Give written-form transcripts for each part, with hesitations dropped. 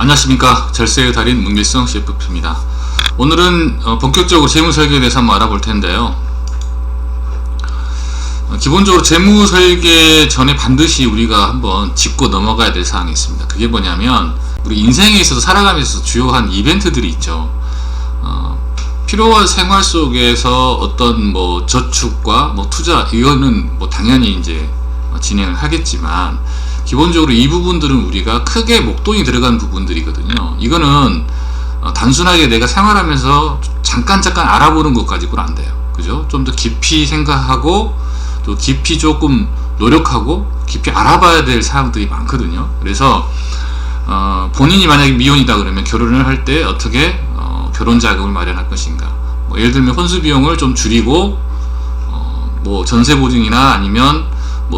안녕하십니까. 절세의 달인 문길성 CFP입니다. 오늘은 본격적으로 재무설계에 대해서 한번 알아볼 텐데요. 기본적으로 재무설계 전에 반드시 우리가 한번 짚고 넘어가야 될 사항이 있습니다. 그게 뭐냐면 우리 인생에 있어서 살아가면서 주요한 이벤트들이 있죠. 필요한 생활 속에서 어떤 저축과 투자, 이거는 당연히 이제 진행을 하겠지만, 기본적으로 이 부분들은 우리가 크게 목돈이 들어간 부분들이거든요. 이거는 단순하게 내가 생활하면서 잠깐 알아보는 것 가지고는 안 돼요. 그죠? 좀 더 깊이 생각하고 또 깊이 조금 노력하고 깊이 알아봐야 될 사항들이 많거든요. 그래서 본인이 만약에 미혼이다 그러면 결혼을 할 때 어떻게 결혼 자금을 마련할 것인가, 예를 들면 혼수 비용을 좀 줄이고 전세 보증이나 아니면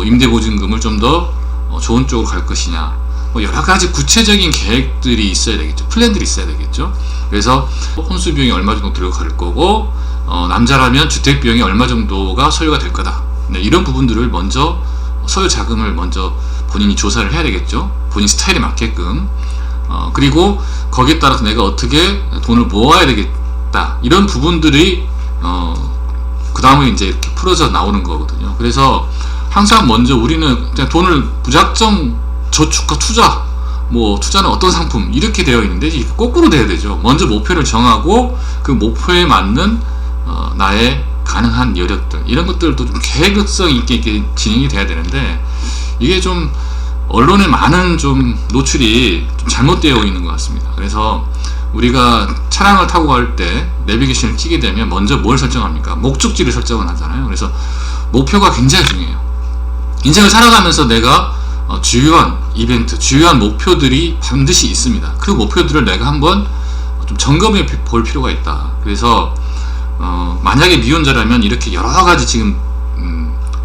임대 보증금을 좀 더 좋은 쪽으로 갈 것이냐, 여러 가지 구체적인 계획들이 있어야 되겠죠. 플랜들이 있어야 되겠죠. 그래서 혼수 비용이 얼마 정도 들어갈 거고, 남자라면 주택 비용이 얼마 정도가 소요가 될 거다. 네, 이런 부분들을 먼저 소요 자금을 먼저 본인이 조사를 해야 되겠죠. 본인 스타일에 맞게끔. 그리고 거기에 따라서 내가 어떻게 돈을 모아야 되겠다. 이런 부분들이 그 다음에 이제 이렇게 풀어져 나오는 거거든요. 그래서 항상 먼저 우리는 그냥 돈을 무작정 저축과 투자, 투자는 어떤 상품, 이렇게 되어 있는데 이게 거꾸로 돼야 되죠. 먼저 목표를 정하고 그 목표에 맞는 나의 가능한 여력들, 이런 것들도 좀 계획성 있게 진행이 돼야 되는데, 이게 좀 언론에 많은 좀 노출이 좀 잘못되어 있는 것 같습니다. 그래서 우리가 차량을 타고 갈 때 내비게이션을 켜게 되면 먼저 뭘 설정합니까? 목적지를 설정을 하잖아요. 그래서 목표가 굉장히 중요해요. 인생을 살아가면서 내가 주요한 이벤트, 주요한 목표들이 반드시 있습니다. 그 목표들을 내가 한번 좀 점검해 볼 필요가 있다. 그래서 만약에 미혼자라면 이렇게 여러 가지 지금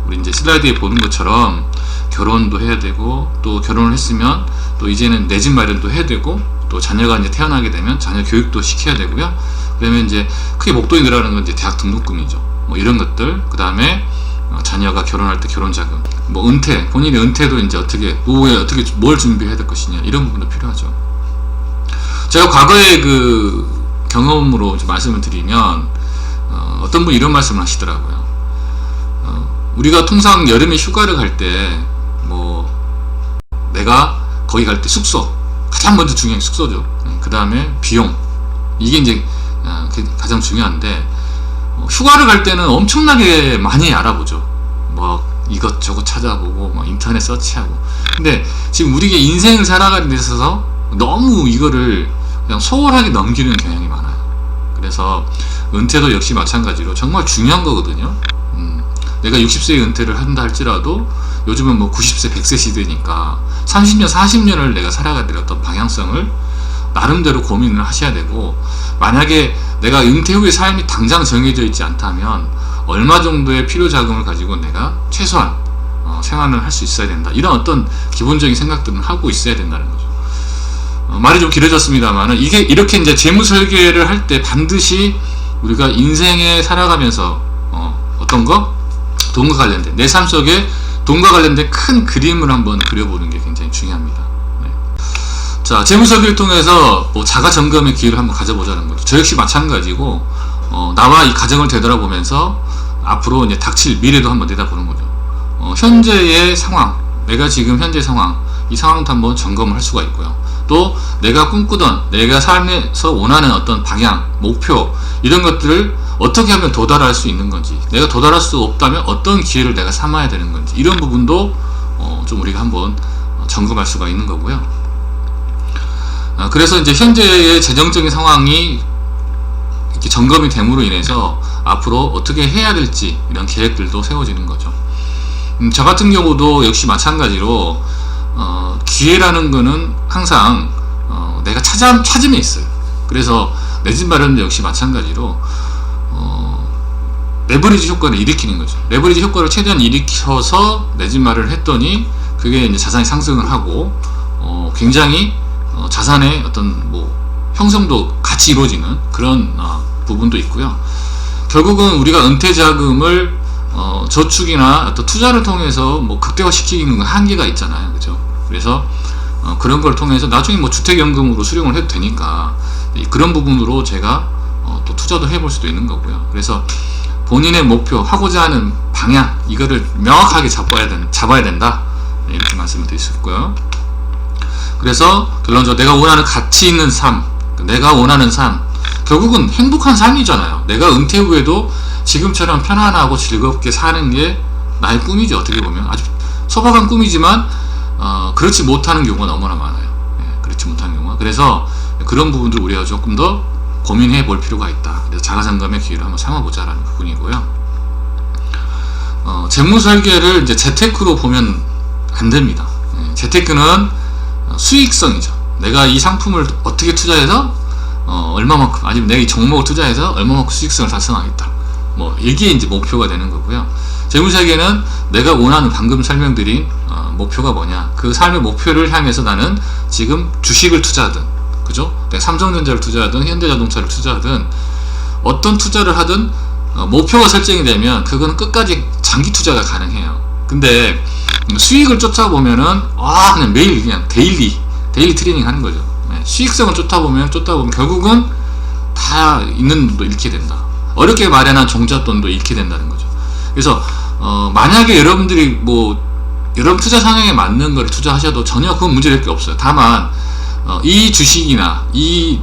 우리 이제 슬라이드에 보는 것처럼 결혼도 해야 되고, 또 결혼을 했으면 또 이제는 내 집 마련도 해야 되고, 또 자녀가 이제 태어나게 되면 자녀 교육도 시켜야 되고요. 그러면 이제 크게 목돈이 들어가는 건 이제 대학 등록금이죠. 이런 것들. 그 다음에 자녀가 결혼할 때 결혼자금, 은퇴, 본인의 은퇴도 이제 노후에 어떻게 뭘 준비해야 될 것이냐, 이런 부분도 필요하죠. 제가 과거의 그 경험으로 말씀을 드리면, 어떤 분이 이런 말씀을 하시더라고요. 우리가 통상 여름에 휴가를 갈 때, 내가 거기 갈 때 숙소, 가장 먼저 중요한 게 숙소죠. 그 다음에 비용, 이게 이제 가장 중요한데, 휴가를 갈 때는 엄청나게 많이 알아보죠. 이것저것 찾아보고 인터넷 서치하고. 근데 지금 우리가 인생을 살아가는 데 있어서 너무 이거를 그냥 소홀하게 넘기는 경향이 많아요. 그래서 은퇴도 역시 마찬가지로 정말 중요한 거거든요. 내가 60세에 은퇴를 한다 할지라도 요즘은 90세, 100세 시대니까 30년, 40년을 내가 살아가야 될 어떤 방향성을 나름대로 고민을 하셔야 되고, 만약에 내가 은퇴 후의 삶이 당장 정해져 있지 않다면 얼마 정도의 필요 자금을 가지고 내가 최소한 생활을 할 수 있어야 된다. 이런 어떤 기본적인 생각들은 하고 있어야 된다는 거죠. 말이 좀 길어졌습니다만, 이게 이렇게 이제 재무 설계를 할 때 반드시 우리가 인생에 살아가면서 어떤 거? 돈과 관련된, 내 삶 속에 돈과 관련된 큰 그림을 한번 그려보는 게 굉장히 중요합니다. 네. 자, 재무 설계를 통해서 자가 점검의 기회를 한번 가져보자는 거죠. 저 역시 마찬가지고, 나와 이 가정을 되돌아보면서 앞으로 이제 닥칠 미래도 한번 내다보는 거죠. 현재의 상황, 내가 지금 현재 상황, 이 상황도 한번 점검을 할 수가 있고요. 또 내가 꿈꾸던, 내가 삶에서 원하는 어떤 방향, 목표, 이런 것들을 어떻게 하면 도달할 수 있는 건지, 내가 도달할 수 없다면 어떤 기회를 내가 삼아야 되는 건지, 이런 부분도 좀 우리가 한번 점검할 수가 있는 거고요. 그래서 이제 현재의 재정적인 상황이 이렇게 점검이 됨으로 인해서 앞으로 어떻게 해야 될지, 이런 계획들도 세워지는 거죠. 저 같은 경우도 역시 마찬가지로 기회라는 거는 항상 내가 찾으면 있어요. 그래서 내 집 마련도 역시 마찬가지로 레버리지 효과를 일으키는 거죠. 레버리지 효과를 최대한 일으켜서 내 집 마련을 했더니 그게 이제 자산이 상승을 하고 굉장히 자산의 어떤 형성도 같이 이루어지는 그런 부분도 있고요. 결국은 우리가 은퇴 자금을 저축이나 어떤 투자를 통해서 극대화시키는 건 한계가 있잖아요. 그죠? 그래서 그런 걸 통해서 나중에 뭐 주택연금으로 수령을 해도 되니까 그런 부분으로 제가 또 투자도 해볼 수도 있는 거고요. 그래서 본인의 목표, 하고자 하는 방향, 이거를 명확하게 잡아야 된다, 이렇게 말씀을 드릴 수 있고요. 그래서 결론적으로 내가 원하는 가치 있는 삶, 내가 원하는 삶, 결국은 행복한 삶이잖아요. 내가 은퇴 후에도 지금처럼 편안하고 즐겁게 사는 게 나의 꿈이죠. 어떻게 보면 아주 소박한 꿈이지만 그렇지 못하는 경우가 너무나 많아요. 그렇지 못하는 경우가. 그래서 그런 부분들 우리가 조금 더 고민해 볼 필요가 있다. 그래서 자가점검의 기회를 한번 삼아보자라는 부분이고요. 재무 설계를 이제 재테크로 보면 안 됩니다. 재테크는 수익성이죠. 내가 이 상품을 어떻게 투자해서 얼마만큼, 아니면 내가 이 종목을 투자해서 얼마만큼 수익성을 달성하겠다, 뭐 이게 이제 목표가 되는 거고요. 재무 설계는 내가 원하는, 방금 설명드린 목표가 뭐냐, 그 삶의 목표를 향해서 나는 지금 주식을 투자하든, 그죠? 내가 삼성전자를 투자하든 현대자동차를 투자하든 어떤 투자를 하든 목표가 설정이 되면 그건 끝까지 장기 투자가 가능해요. 근데 수익을 쫓아보면은 그냥 매일 그냥 데일리 트레이닝 하는 거죠. 수익성을 쫓아보면 결국은 다 있는 돈도 잃게 된다. 어렵게 마련한 종잣돈도 잃게 된다는 거죠. 그래서 만약에 여러분들이 여러분 투자 상황에 맞는 걸 투자하셔도 전혀 그건 문제될 게 없어요. 다만 이 주식이나 이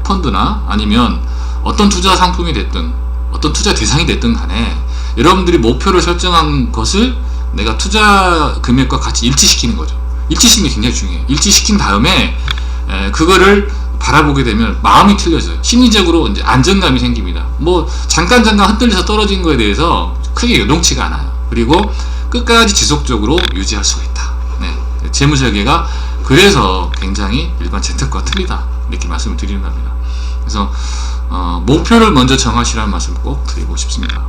펀드나 아니면 어떤 투자 상품이 됐든 어떤 투자 대상이 됐든 간에 여러분들이 목표를 설정한 것을 내가 투자 금액과 같이 일치시키는 거죠. 일치시키는 게 굉장히 중요해요. 일치시킨 다음에 그거를 바라보게 되면 마음이 틀려져요. 심리적으로 이제 안정감이 생깁니다. 잠깐 흔들려서 떨어진 거에 대해서 크게 요동치가 않아요. 그리고 끝까지 지속적으로 유지할 수가 있다. 재무설계가 그래서 굉장히 일반 재테크와 틀리다, 이렇게 말씀을 드리는 겁니다. 그래서 목표를 먼저 정하시라는 말씀을 꼭 드리고 싶습니다.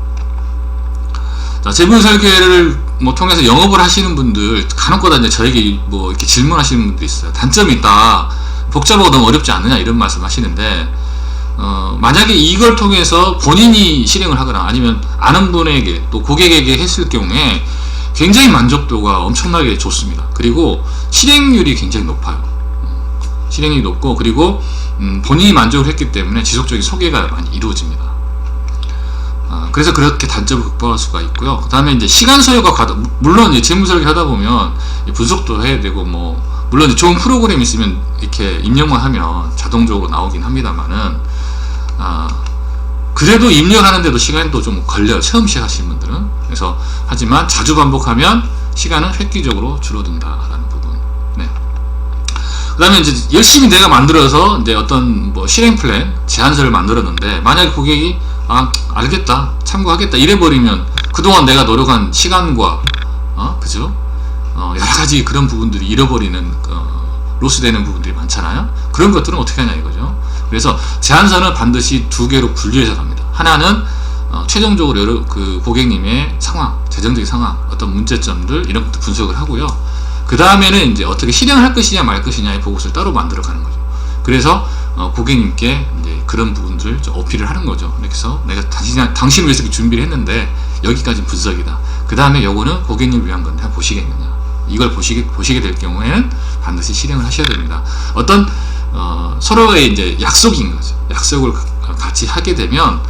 자, 재무설계를 통해서 영업을 하시는 분들 간혹가다 이제 저에게 이렇게 질문하시는 분들이 있어요. 단점이 있다, 복잡하고 너무 어렵지 않느냐, 이런 말씀 하시는데, 만약에 이걸 통해서 본인이 실행을 하거나 아니면 아는 분에게 또 고객에게 했을 경우에 굉장히 만족도가 엄청나게 좋습니다. 그리고 실행률이 굉장히 높아요. 실행률이 높고, 그리고 본인이 만족을 했기 때문에 지속적인 소개가 많이 이루어집니다. 그래서 그렇게 단점을 극복할 수가 있고요. 그 다음에 이제 시간 소요가 물론 이제 재무설계 하다 보면 분석도 해야 되고, 물론 이제 좋은 프로그램이 있으면 이렇게 입력만 하면 자동적으로 나오긴 합니다만은, 그래도 입력하는데도 시간도 좀 걸려요. 처음 시작하시는 분들은. 그래서 하지만 자주 반복하면 시간은 획기적으로 줄어든다라는 부분. 그 다음에 이제 열심히 내가 만들어서 이제 어떤 실행 플랜, 제안서를 만들었는데, 만약에 고객이 알겠다, 참고하겠다 이래버리면 그동안 내가 노력한 시간과 그죠? 여러 가지 그런 부분들이 잃어버리는, 로스되는 부분들이 많잖아요. 그런 것들은 어떻게 하냐 이거죠. 그래서 제안서는 반드시 두 개로 분류해서 갑니다. 하나는 최종적으로 그 고객님의 상황, 재정적인 상황, 어떤 문제점들 이런 것도 분석을 하고요. 그 다음에는 이제 어떻게 실행을 할 것이냐 말 것이냐의 보고서를 따로 만들어 가는 거죠. 그래서 고객님께 이제 그런 부분들을 좀 어필을 하는 거죠. 그래서 내가 당신을 위해서 준비를 했는데 여기까지 분석이다. 그 다음에 요거는 고객님을 위한 건데 한번 보시겠느냐. 이걸 보시게 될 경우에는 반드시 실행을 하셔야 됩니다. 어떤 서로의 이제 약속인 거죠. 약속을 같이 하게 되면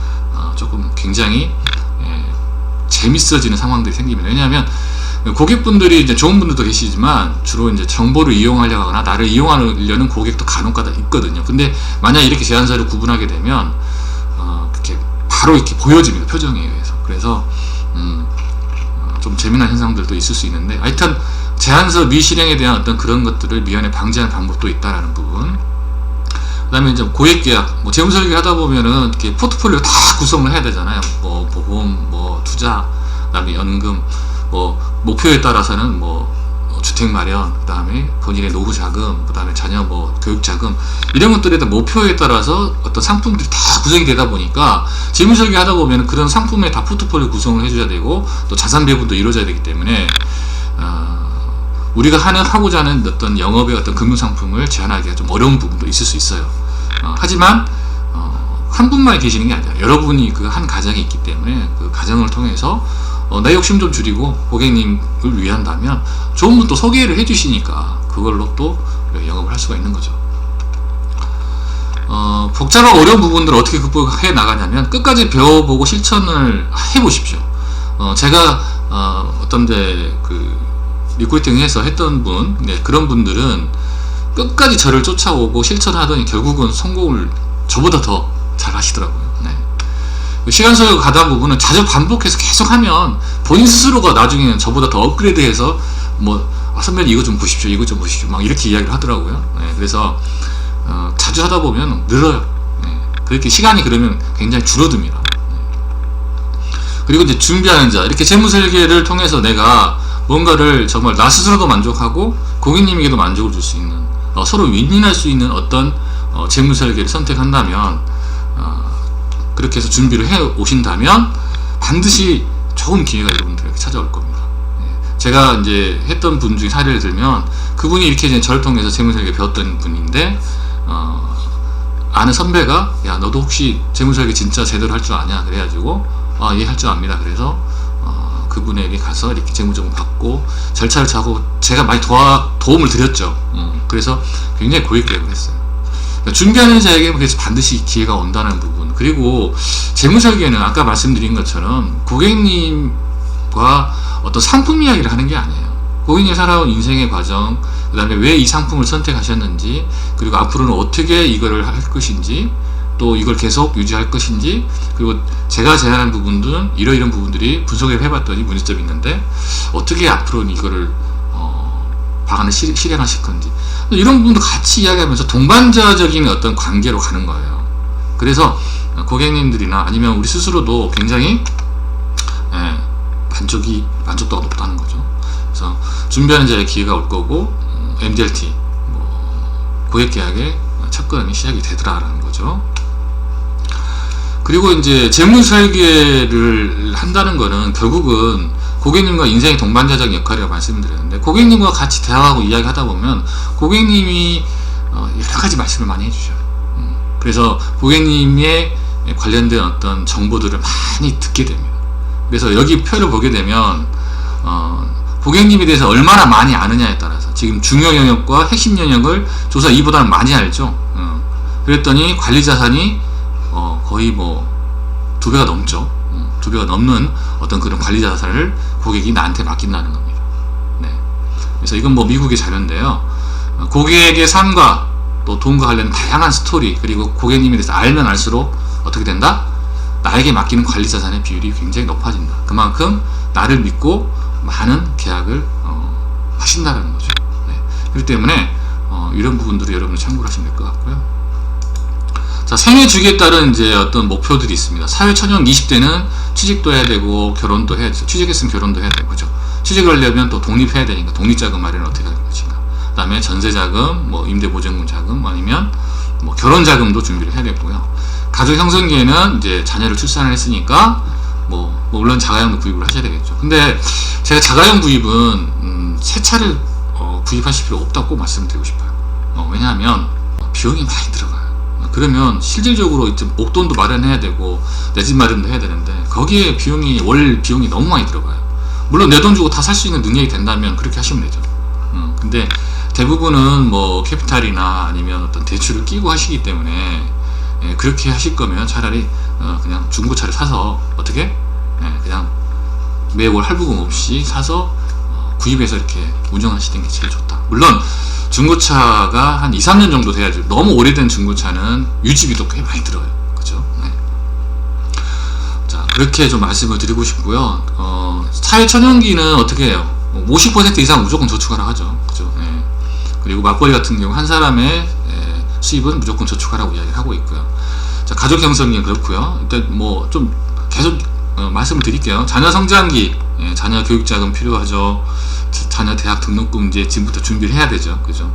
조금 굉장히 재밌어지는 상황들이 생깁니다. 왜냐하면 고객분들이 이제 좋은 분들도 계시지만 주로 이제 정보를 이용하려고 하거나 나를 이용하려는 고객도 간혹가다 있거든요. 근데 만약 이렇게 제안서를 구분하게 되면 이렇게 바로 이렇게 보여집니다. 표정에 의해서. 그래서 좀 재미난 현상들도 있을 수 있는데, 하여튼 제안서 미실행에 대한 어떤 그런 것들을 미연에 방지하는 방법도 있다라는 부분. 그 다음에 이제 고액계약, 재무설계 하다 보면은 이렇게 포트폴리오 다 구성을 해야 되잖아요. 보험, 투자, 그 다음에 연금, 목표에 따라서는 주택 마련, 그 다음에 본인의 노후 자금, 그 다음에 자녀 교육 자금, 이런 것들에 대한 목표에 따라서 어떤 상품들이 다 구성이 되다 보니까 재무설계 하다 보면 그런 상품에 다 포트폴리오 구성을 해줘야 되고, 또 자산 배분도 이루어져야 되기 때문에 우리가 하고자 하는 어떤 영업의 어떤 금융상품을 제안하기가 좀 어려운 부분도 있을 수 있어요. 하지만 한 분만 계시는 게 아니라 여러분이 그 한 가정이 있기 때문에 그 가정을 통해서 내 욕심 좀 줄이고 고객님을 위한다면 좋은 분 또 소개를 해주시니까 그걸로 또 영업을 할 수가 있는 거죠. 복잡하고 어려운 부분들을 어떻게 극복해 나가냐면 끝까지 배워보고 실천을 해보십시오. 제가 어떤데 그 리크루팅해서 했던 분, 그런 분들은 끝까지 저를 쫓아오고 실천하더니 결국은 성공을 저보다 더 잘 하시더라고요. 시간 소요 가다한 부분은 자주 반복해서 계속하면 본인 스스로가 나중에는 저보다 더 업그레이드해서 선배님 이거 좀 보십시오, 이거 좀 보십시오, 막 이렇게 이야기를 하더라고요. 그래서 자주 하다 보면 늘어요. 그렇게 시간이 그러면 굉장히 줄어듭니다. 그리고 이제 준비하는 자, 이렇게 재무설계를 통해서 내가 뭔가를 정말 나 스스로도 만족하고 고객님에게도 만족을 줄 수 있는, 서로 윈윈할 수 있는 어떤 재무설계를 선택한다면, 그렇게 해서 준비를 해 오신다면 반드시 좋은 기회가 여러분들에게 찾아올 겁니다. 제가 이제 했던 분 중에 사례를 들면, 그분이 이렇게 이제 저를 통해서 재무설계 배웠던 분인데, 아는 선배가 야 너도 혹시 재무설계 진짜 제대로 할 줄 아냐 그래가지고 예 할 줄 압니다. 그래서 그분에게 가서 이렇게 재무점을 받고 절차를 짜고 제가 많이 도움을 드렸죠. 그래서 굉장히 고익 계획을 했어요. 그러니까 준비하는 자에게 그래서 반드시 기회가 온다는 부분, 그리고 재무설계는 아까 말씀드린 것처럼 고객님과 어떤 상품 이야기를 하는 게 아니에요. 고객님이 살아온 인생의 과정, 그 다음에 왜 이 상품을 선택하셨는지, 그리고 앞으로는 어떻게 이거를 할 것인지, 또 이걸 계속 유지할 것인지, 그리고 제가 제안한 부분들은 이러이런 부분들이 분석을 해봤더니 문제점이 있는데 어떻게 앞으로는 이거를 방안을 실행하실 건지, 이런 부분도 같이 이야기하면서 동반자적인 어떤 관계로 가는 거예요. 그래서 고객님들이나 아니면 우리 스스로도 굉장히 만족도가 높다는 거죠. 그래서 준비하는 자의 기회가 올 거고, MDRT 고액계약의 첫 걸음이 시작이 되더라라는 거죠. 그리고 이제 재무설계를 한다는 거는 결국은 고객님과 인생의 동반자적 역할이라고 말씀드렸는데, 고객님과 같이 대화하고 이야기하다 보면 고객님이 여러 가지 말씀을 많이 해주셔요. 그래서 고객님의 관련된 어떤 정보들을 많이 듣게 됩니다. 그래서 여기 표를 보게 되면 고객님에 대해서 얼마나 많이 아느냐에 따라서 지금 중요 영역과 핵심 영역을 조사 2보다는 많이 알죠. 그랬더니 관리 자산이 거의 2배가 넘죠. 2배가 넘는 어떤 그런 관리 자산을 고객이 나한테 맡긴다는 겁니다. 그래서 이건 미국의 자료인데요. 고객의 삶과 또 돈과 관련된 다양한 스토리, 그리고 고객님에 대해서 알면 알수록 어떻게 된다? 나에게 맡기는 관리 자산의 비율이 굉장히 높아진다. 그만큼 나를 믿고 많은 계약을 하신다는 거죠. 그렇기 때문에 이런 부분들을 여러분이 참고를 하시면 될 것 같고요. 자, 생애 주기에 따른 이제 어떤 목표들이 있습니다. 사회초년 20대는 취직도 해야 되고 결혼도 해야 되죠. 취직했으면 결혼도 해야 되고, 그죠? 취직을 하려면 또 독립해야 되니까 독립자금 마련을 어떻게 할 것인가. 그 다음에 전세자금, 임대보증금 자금, 아니면 결혼자금도 준비를 해야 되고요. 가족 형성기에는 이제 자녀를 출산을 했으니까 물론 자가용도 구입을 하셔야 되겠죠. 근데 제가 자가용 구입은 새 차를 구입하실 필요 없다고 꼭 말씀드리고 싶어요. 왜냐하면 비용이 많이 들어가요. 그러면 실질적으로 이제 목돈도 마련해야 되고 내 집 마련도 해야 되는데 거기에 월 비용이 너무 많이 들어가요. 물론 내 돈 주고 다 살 수 있는 능력이 된다면 그렇게 하시면 되죠. 근데 대부분은 캐피탈이나 아니면 어떤 대출을 끼고 하시기 때문에 그렇게 하실 거면 차라리 그냥 중고차를 사서 어떻게 그냥 매월 할부금 없이 사서 구입해서 이렇게 운영하시는 게 제일 좋다. 물론 중고차가 한 2-3년 정도 돼야죠. 너무 오래된 중고차는 유지비도 꽤 많이 들어요. 그죠? 자, 그렇게 좀 말씀을 드리고 싶고요. 사회초년기는 어떻게 해요? 50% 이상 무조건 저축하라 하죠. 그죠? 그리고 맞벌이 같은 경우 한 사람의 수입은 무조건 저축하라고 이야기를 하고 있고요. 자, 가족 형성이 그렇고요. 일단 좀 계속 말씀을 드릴게요. 자녀 성장기, 자녀 교육자금 필요하죠. 자녀 대학 등록금 이제 지금부터 준비를 해야 되죠. 그죠?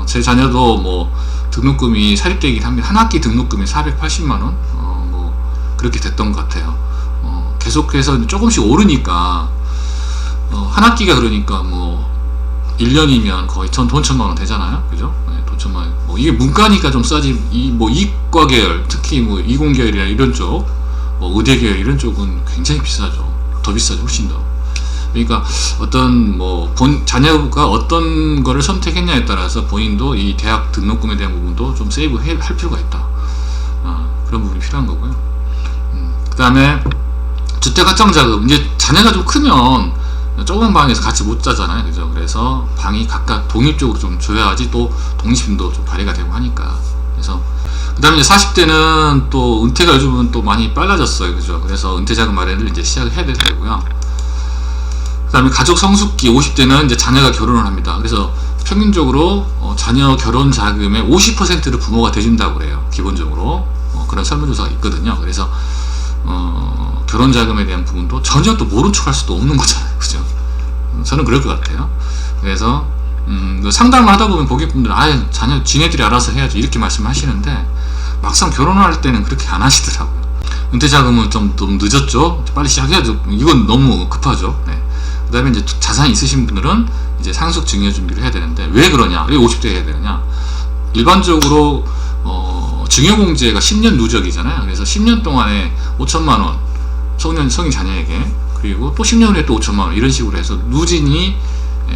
제 자녀도 등록금이 사립대이긴 합니다. 한 학기 등록금이 480만원? 그렇게 됐던 것 같아요. 계속해서 조금씩 오르니까, 한 학기가 그러니까 1년이면 거의 돈 1,000만원 되잖아요. 그죠? 돈 1,000만원. 이게 문과니까 좀 싸지, 이과 계열, 특히 이공계열이나 이런 쪽, 의대 계열 이런 쪽은 굉장히 비싸죠. 더 비싸죠. 훨씬 더. 그러니까 어떤 뭐 자녀가 어떤 거를 선택했냐에 따라서 본인도 이 대학 등록금에 대한 부분도 좀 세이브 할 필요가 있다. 그런 부분이 필요한 거고요. 그 다음에 주택 확정자금, 이제 자녀가 좀 크면 좁은 방에서 같이 못 자잖아요. 그죠? 그래서 방이 각각 독립적으로 좀 줘야지 또 독립심도 좀 발휘가 되고 하니까. 그래서 그 다음에 이제 40대는 또 은퇴가 요즘은 또 많이 빨라졌어요. 그죠? 그래서 은퇴자금 마련을 이제 시작을 해야 될 때고요. 그 다음에 가족 성숙기 50대는 이제 자녀가 결혼을 합니다. 그래서 평균적으로 자녀 결혼 자금의 50%를 부모가 대준다고 그래요. 기본적으로 그런 설문조사가 있거든요. 그래서 결혼 자금에 대한 부분도 전혀 또 모른 척 할 수도 없는 거잖아요. 그죠? 저는 그럴 것 같아요. 그래서 상담을 하다 보면 고객분들은 자녀 지네들이 알아서 해야지 이렇게 말씀하시는데 막상 결혼할 때는 그렇게 안 하시더라고요. 은퇴 자금은 좀 늦었죠. 빨리 시작해야죠. 이건 너무 급하죠. 네. 그 다음에 이제 자산이 있으신 분들은 이제 상속 증여 준비를 해야 되는데 왜 그러냐? 왜 50대에 해야 되느냐? 일반적으로 증여공제가 10년 누적이잖아요. 그래서 10년 동안에 5천만원 성인 자녀에게, 그리고 또 10년 후에 또 5천만원, 이런 식으로 해서 누진이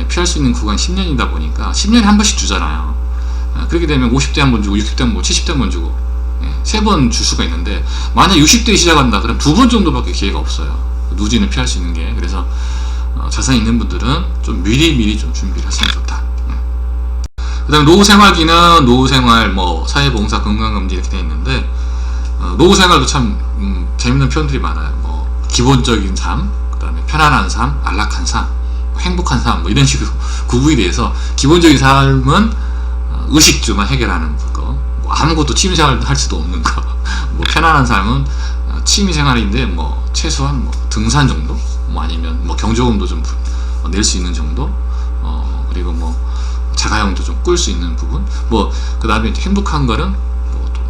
피할 수 있는 구간이 10년이다 보니까 10년에 한 번씩 주잖아요. 그렇게 되면 50대 한 번 주고 60대 한 번, 70대 한 번 주고 3번 줄 수가 있는데, 만약 60대에 시작한다 그럼 2번 정도밖에 기회가 없어요. 누진을 피할 수 있는 게. 그래서 자산이 있는 분들은 좀 미리 좀 준비를 하시면 좋다. 그 다음에 노후생활기는 노후생활, 사회봉사, 건강검진 이렇게 되어 있는데, 노후생활도 참 재밌는 표현들이 많아요. 기본적인 삶, 그 다음에 편안한 삶, 안락한 삶, 행복한 삶, 이런 식으로 구분이 돼서, 기본적인 삶은 의식주만 해결하는 거, 아무것도 취미생활 할 수도 없는 거, 편안한 삶은 취미생활인데 최소한 등산 정도, 아니면 경조금도 좀 낼 수 있는 정도, 그리고 자가용도 좀 꿀 수 있는 부분, 그 다음에 행복한 거는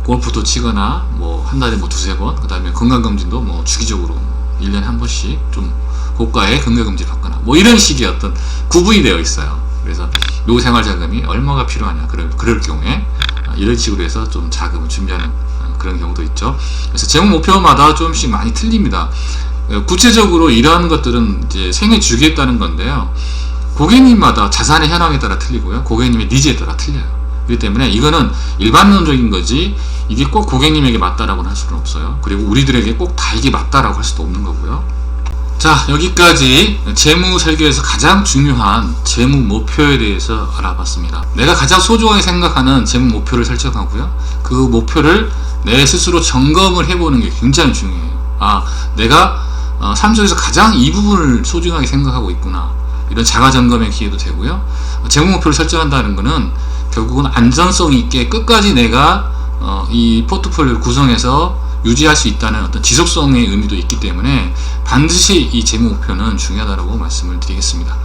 골프도 치거나 한 달에 두세 번, 그 다음에 건강검진도 주기적으로 1년에 한 번씩 좀 고가의 건강검진 받거나 이런 식의 어떤 구분이 되어 있어요. 그래서 노후생활 자금이 얼마가 필요하냐, 그럴 경우에 이런 식으로 해서 좀 자금을 준비하는 그런 경우도 있죠. 그래서 재무 목표마다 조금씩 많이 틀립니다. 구체적으로 이러한 것들은 이제 생애 주기에 따른 건데요. 고객님마다 자산의 현황에 따라 틀리고요. 고객님의 니즈에 따라 틀려요. 그렇기 때문에 이거는 일반론적인 거지, 이게 꼭 고객님에게 맞다라고 할 수는 없어요. 그리고 우리들에게 꼭 다 이게 맞다라고 할 수도 없는 거고요. 자, 여기까지 재무 설계에서 가장 중요한 재무 목표에 대해서 알아봤습니다. 내가 가장 소중하게 생각하는 재무 목표를 설정하고요. 그 목표를 내 스스로 점검을 해보는 게 굉장히 중요해요. 내가 삶 속에서 가장 이 부분을 소중하게 생각하고 있구나, 이런 자가 점검의 기회도 되고요. 재무 목표를 설정한다는 것은 결국은 안전성 있게 끝까지 내가 이 포트폴리오를 구성해서 유지할 수 있다는 어떤 지속성의 의미도 있기 때문에 반드시 이 재무 목표는 중요하다고 말씀을 드리겠습니다.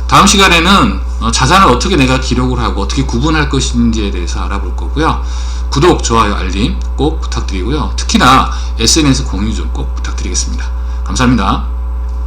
다음 시간에는 자산을 어떻게 내가 기록을 하고 어떻게 구분할 것인지에 대해서 알아볼 거고요. 구독, 좋아요, 알림 꼭 부탁드리고요. 특히나 SNS 공유 좀 꼭 부탁드리겠습니다. 감사합니다.